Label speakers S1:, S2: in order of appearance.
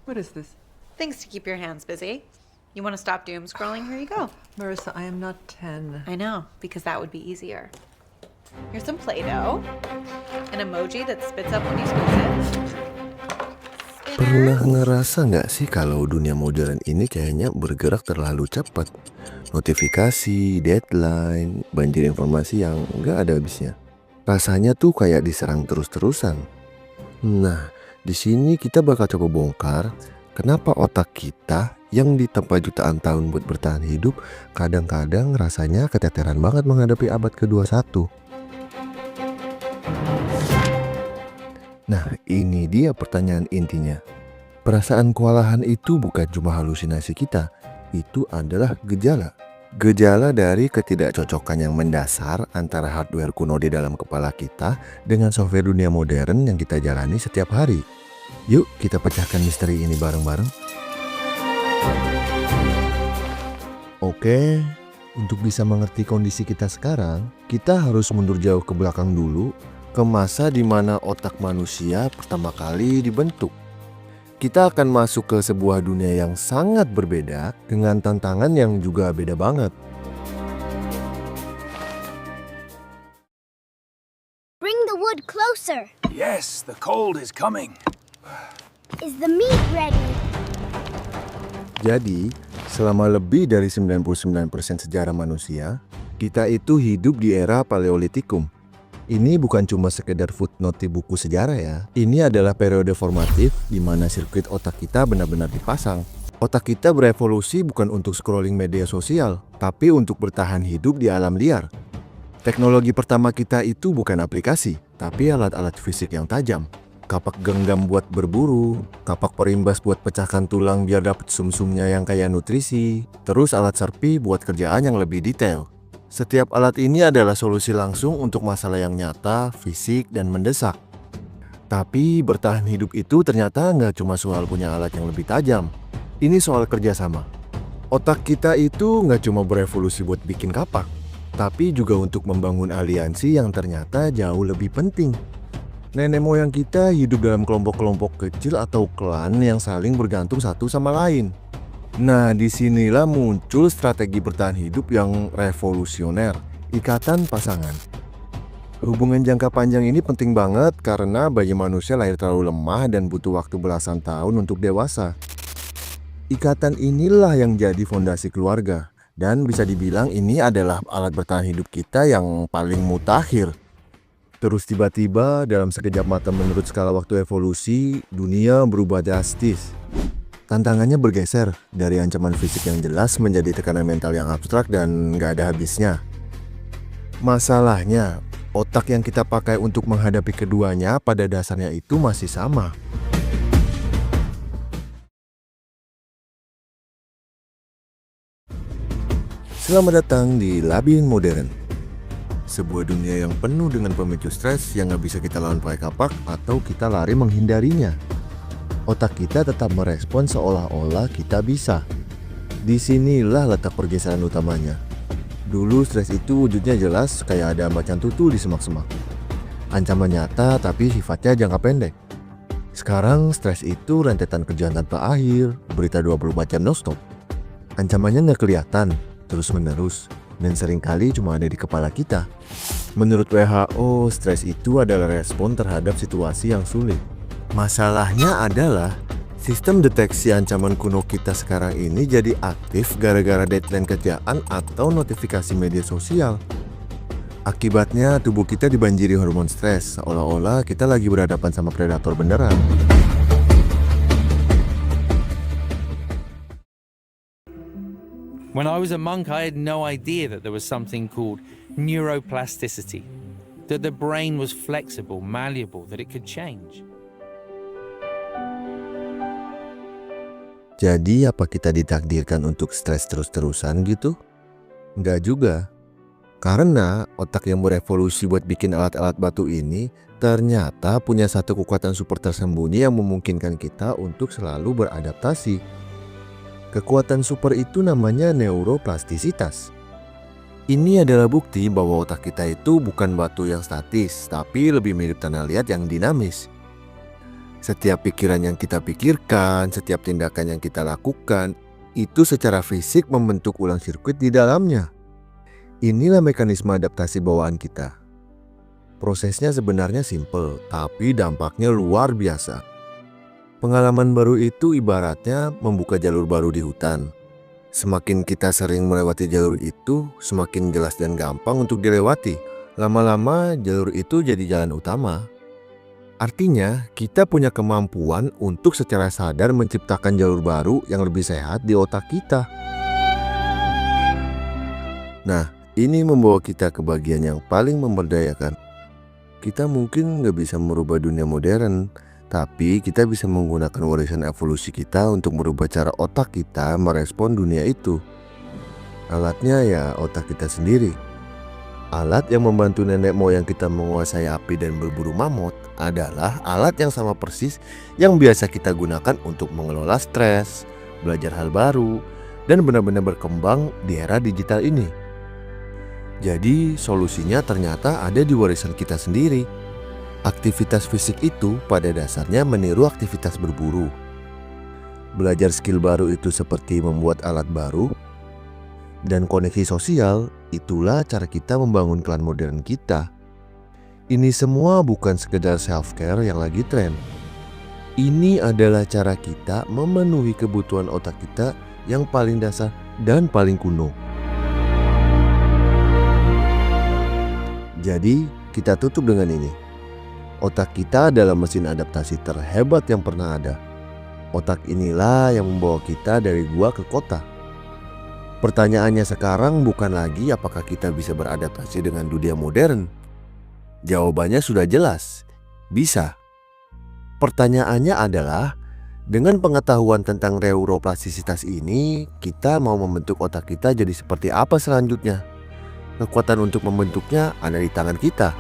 S1: What is this?
S2: Things to keep your hands busy. You want to stop doom scrolling? Here you go.
S1: Marissa, I am not 10.
S2: I know, because that would be easier. Here's some Play-Doh. An emoji that spits up when you squeeze it.
S3: Pernah
S2: Spinner.
S3: ngerasa nggak sih kalau dunia modern ini kayaknya bergerak terlalu cepat? Notifikasi, deadline, banjir informasi yang nggak ada habisnya. Rasanya tuh kayak diserang terus-terusan. Nah, di sini kita bakal coba bongkar kenapa otak kita yang ditempa jutaan tahun buat bertahan hidup kadang-kadang rasanya keteteran banget menghadapi abad ke-21. Nah, ini dia pertanyaan intinya. Perasaan kewalahan itu bukan cuma halusinasi kita, itu adalah gejala. Gejala dari ketidakcocokan yang mendasar antara hardware kuno di dalam kepala kita dengan software dunia modern yang kita jalani setiap hari. Yuk kita pecahkan misteri ini bareng-bareng. Oke, untuk bisa mengerti kondisi kita sekarang, kita harus mundur jauh ke belakang dulu, ke masa di mana otak manusia pertama kali dibentuk. Kita akan masuk ke sebuah dunia yang sangat berbeda dengan tantangan yang juga beda banget.
S4: Bring the wood closer.
S5: Yes, the cold is coming.
S4: Is the meat ready?
S3: Jadi, selama lebih dari 99% sejarah manusia, kita itu hidup di era Paleolitikum. Ini bukan cuma sekedar footnote di buku sejarah ya. Ini adalah periode formatif di mana sirkuit otak kita benar-benar dipasang. Otak kita berevolusi bukan untuk scrolling media sosial, tapi untuk bertahan hidup di alam liar. Teknologi pertama kita itu bukan aplikasi, tapi alat-alat fisik yang tajam. Kapak genggam buat berburu, kapak perimbas buat pecahkan tulang biar dapat sumsumnya yang kaya nutrisi, terus alat serpi buat kerjaan yang lebih detail. Setiap alat ini adalah solusi langsung untuk masalah yang nyata, fisik, dan mendesak. Tapi bertahan hidup itu ternyata nggak cuma soal punya alat yang lebih tajam. Ini soal kerjasama. Otak kita itu nggak cuma berevolusi buat bikin kapak, tapi juga untuk membangun aliansi yang ternyata jauh lebih penting. Nenek moyang kita hidup dalam kelompok-kelompok kecil atau klan yang saling bergantung satu sama lain. Nah, disinilah muncul strategi bertahan hidup yang revolusioner, ikatan pasangan. Hubungan jangka panjang ini penting banget karena bayi manusia lahir terlalu lemah dan butuh waktu belasan tahun untuk dewasa. Ikatan inilah yang jadi fondasi keluarga, dan bisa dibilang ini adalah alat bertahan hidup kita yang paling mutakhir. Terus tiba-tiba dalam sekejap mata menurut skala waktu evolusi, dunia berubah drastis. Tantangannya bergeser dari ancaman fisik yang jelas menjadi tekanan mental yang abstrak dan gak ada habisnya. Masalahnya, otak yang kita pakai untuk menghadapi keduanya pada dasarnya itu masih sama. Selamat datang di Labirin Modern. Sebuah dunia yang penuh dengan pemicu stres yang gak bisa kita lawan pakai kapak atau kita lari menghindarinya. Otak kita tetap merespon seolah-olah kita bisa. Disinilah letak pergeseran utamanya. Dulu stres itu wujudnya jelas kayak ada macan tutul di semak-semak. Ancaman nyata tapi sifatnya jangka pendek. Sekarang stres itu rentetan kerjaan tanpa akhir, berita 24 jam non-stop. Ancamannya nggak kelihatan, terus-menerus, dan seringkali cuma ada di kepala kita. Menurut WHO, stres itu adalah respon terhadap situasi yang sulit. Masalahnya adalah sistem deteksi ancaman kuno kita sekarang ini jadi aktif gara-gara deadline kerjaan atau notifikasi media sosial. Akibatnya tubuh kita dibanjiri hormon stres, seolah-olah kita lagi berhadapan sama predator beneran.
S6: When I was a monk, I had no idea that there was something called neuroplasticity, that the brain was flexible, malleable, that it could change.
S3: Jadi apa kita ditakdirkan untuk stres terus-terusan gitu? Enggak juga. Karena otak yang berevolusi buat bikin alat-alat batu ini ternyata punya satu kekuatan super tersembunyi yang memungkinkan kita untuk selalu beradaptasi. Kekuatan super itu namanya neuroplastisitas. Ini adalah bukti bahwa otak kita itu bukan batu yang statis, tapi lebih mirip tanah liat yang dinamis. Setiap pikiran yang kita pikirkan, setiap tindakan yang kita lakukan, itu secara fisik membentuk ulang sirkuit di dalamnya. Inilah mekanisme adaptasi bawaan kita. Prosesnya sebenarnya simple, tapi dampaknya luar biasa. Pengalaman baru itu ibaratnya membuka jalur baru di hutan. Semakin kita sering melewati jalur itu, semakin jelas dan gampang untuk dilewati. Lama-lama jalur itu jadi jalan utama. Artinya, kita punya kemampuan untuk secara sadar menciptakan jalur baru yang lebih sehat di otak kita. Nah, ini membawa kita ke bagian yang paling memberdayakan. Kita mungkin nggak bisa merubah dunia modern, tapi kita bisa menggunakan warisan evolusi kita untuk merubah cara otak kita merespon dunia itu. Alatnya ya otak kita sendiri. Alat yang membantu nenek moyang kita menguasai api dan berburu mamut adalah alat yang sama persis yang biasa kita gunakan untuk mengelola stres, belajar hal baru, dan benar-benar berkembang di era digital ini. Jadi solusinya ternyata ada di warisan kita sendiri. Aktivitas fisik itu pada dasarnya meniru aktivitas berburu. Belajar skill baru itu seperti membuat alat baru. Dan koneksi sosial, itulah cara kita membangun klan modern kita. Ini semua bukan sekedar self-care yang lagi tren. Ini adalah cara kita memenuhi kebutuhan otak kita yang paling dasar dan paling kuno. Jadi, kita tutup dengan ini. Otak kita adalah mesin adaptasi terhebat yang pernah ada. Otak inilah yang membawa kita dari gua ke kota. Pertanyaannya sekarang bukan lagi apakah kita bisa beradaptasi dengan dunia modern. Jawabannya sudah jelas, bisa. Pertanyaannya adalah, dengan pengetahuan tentang neuroplastisitas ini, kita mau membentuk otak kita jadi seperti apa selanjutnya? Kekuatan untuk membentuknya ada di tangan kita.